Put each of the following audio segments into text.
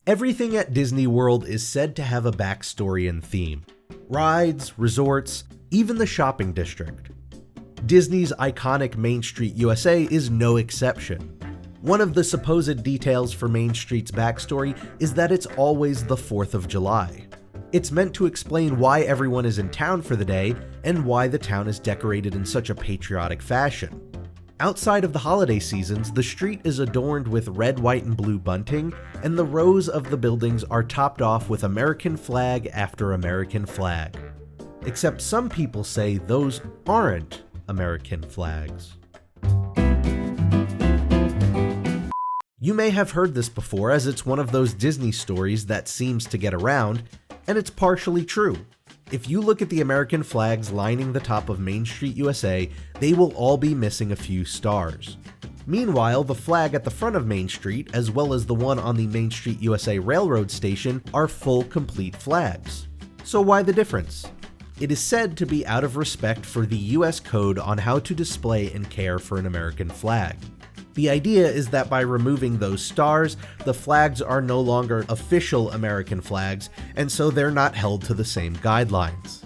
Everything at Disney World is said to have a backstory and theme. Rides, resorts, even the shopping district. Disney's iconic Main Street USA is no exception. One of the supposed details for Main Street's backstory is that it's always the 4th of July. It's meant to explain why everyone is in town for the day and why the town is decorated in such a patriotic fashion. Outside of the holiday seasons, the street is adorned with red, white, and blue bunting, and the rows of the buildings are topped off with American flag after American flag. Except some people say those aren't American flags. You may have heard this before, as it's one of those Disney stories that seems to get around, and it's partially true. If you look at the American flags lining the top of Main Street USA, they will all be missing a few stars. Meanwhile, the flag at the front of Main Street, as well as the one on the Main Street USA Railroad station, are full complete flags. So why the difference? It is said to be out of respect for the US code on how to display and care for an American flag. The idea is that by removing those stars, the flags are no longer official American flags, and so they're not held to the same guidelines.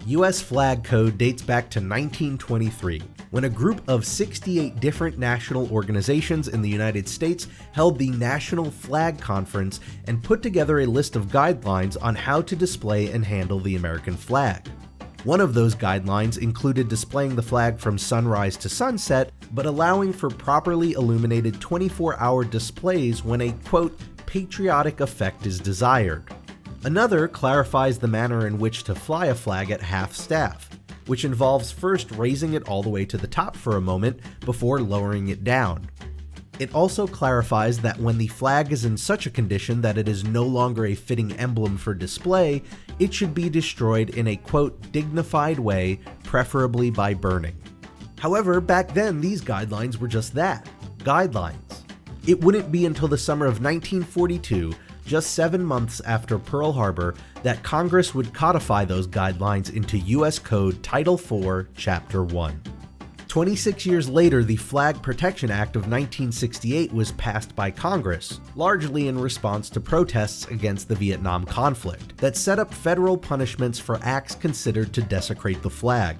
US flag code dates back to 1923, when a group of 68 different national organizations in the United States held the National Flag Conference and put together a list of guidelines on how to display and handle the American flag. One of those guidelines included displaying the flag from sunrise to sunset, but allowing for properly illuminated 24-hour displays when a, quote, patriotic effect is desired. Another clarifies the manner in which to fly a flag at half-staff, which involves first raising it all the way to the top for a moment before lowering it down. It also clarifies that when the flag is in such a condition that it is no longer a fitting emblem for display, it should be destroyed in a, quote, dignified way, preferably by burning. However, back then these guidelines were just that, guidelines. It wouldn't be until the summer of 1942, just 7 months after Pearl Harbor, that Congress would codify those guidelines into U.S. Code Title IV, Chapter 1. 26 years later, the Flag Protection Act of 1968 was passed by Congress, largely in response to protests against the Vietnam conflict, that set up federal punishments for acts considered to desecrate the flag.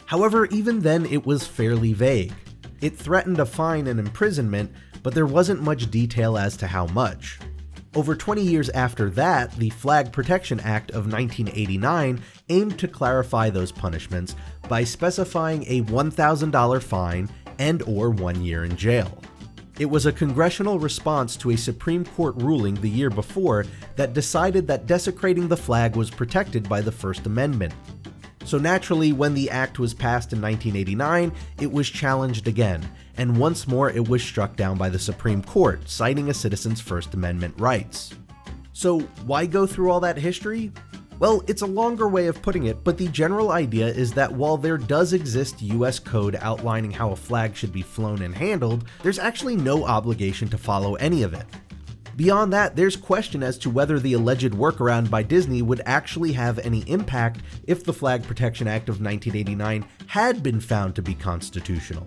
However, even then it was fairly vague. It threatened a fine and imprisonment, but there wasn't much detail as to how much. Over 20 years after that, the Flag Protection Act of 1989 aimed to clarify those punishments by specifying a $1,000 fine and/or 1 year in jail. It was a congressional response to a Supreme Court ruling the year before that decided that desecrating the flag was protected by the First Amendment. So naturally, when the act was passed in 1989, it was challenged again, and once more it was struck down by the Supreme Court, citing a citizen's First Amendment rights. So why go through all that history? Well, it's a longer way of putting it, but the general idea is that while there does exist US code outlining how a flag should be flown and handled, there's actually no obligation to follow any of it. Beyond that, there's question as to whether the alleged workaround by Disney would actually have any impact if the Flag Protection Act of 1989 had been found to be constitutional.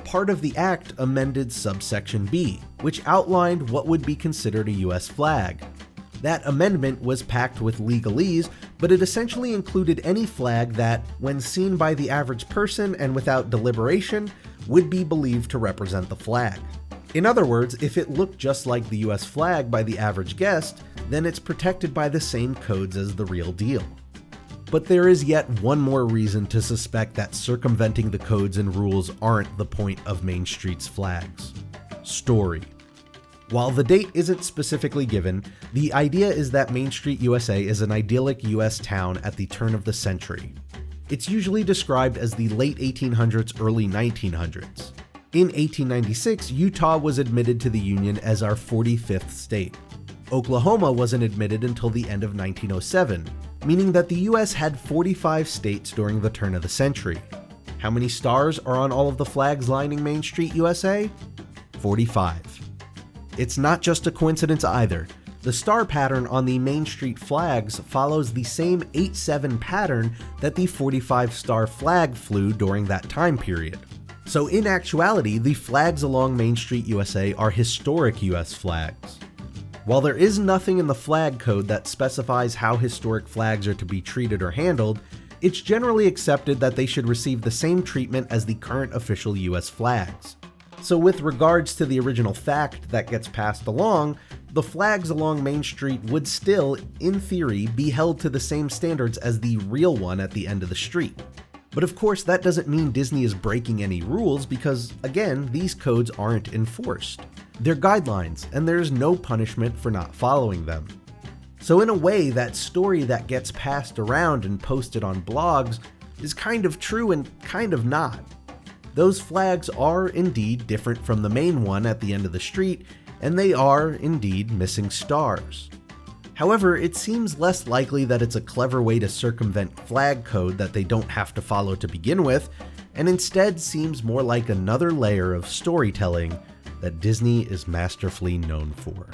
Part of the act amended subsection B, which outlined what would be considered a US flag. That amendment was packed with legalese, but it essentially included any flag that, when seen by the average person and without deliberation, would be believed to represent the flag. In other words, if it looked just like the US flag by the average guest, then it's protected by the same codes as the real deal. But there is yet one more reason to suspect that circumventing the codes and rules aren't the point of Main Street's flags. Story. While the date isn't specifically given, the idea is that Main Street USA is an idyllic US town at the turn of the century. It's usually described as the late 1800s, early 1900s. In 1896, Utah was admitted to the Union as our 45th state. Oklahoma wasn't admitted until the end of 1907, meaning that the US had 45 states during the turn of the century. How many stars are on all of the flags lining Main Street USA? 45. It's not just a coincidence either. The star pattern on the Main Street flags follows the same 8-7 pattern that the 45-star flag flew during that time period. So in actuality, the flags along Main Street USA are historic US flags. While there is nothing in the flag code that specifies how historic flags are to be treated or handled, it's generally accepted that they should receive the same treatment as the current official US flags. So with regards to the original fact that gets passed along, the flags along Main Street would still, in theory, be held to the same standards as the real one at the end of the street. But of course, that doesn't mean Disney is breaking any rules because, again, these codes aren't enforced. They're guidelines, and there's no punishment for not following them. So in a way, that story that gets passed around and posted on blogs is kind of true and kind of not. Those flags are indeed different from the main one at the end of the street, and they are indeed missing stars. However, it seems less likely that it's a clever way to circumvent flag code that they don't have to follow to begin with, and instead seems more like another layer of storytelling that Disney is masterfully known for.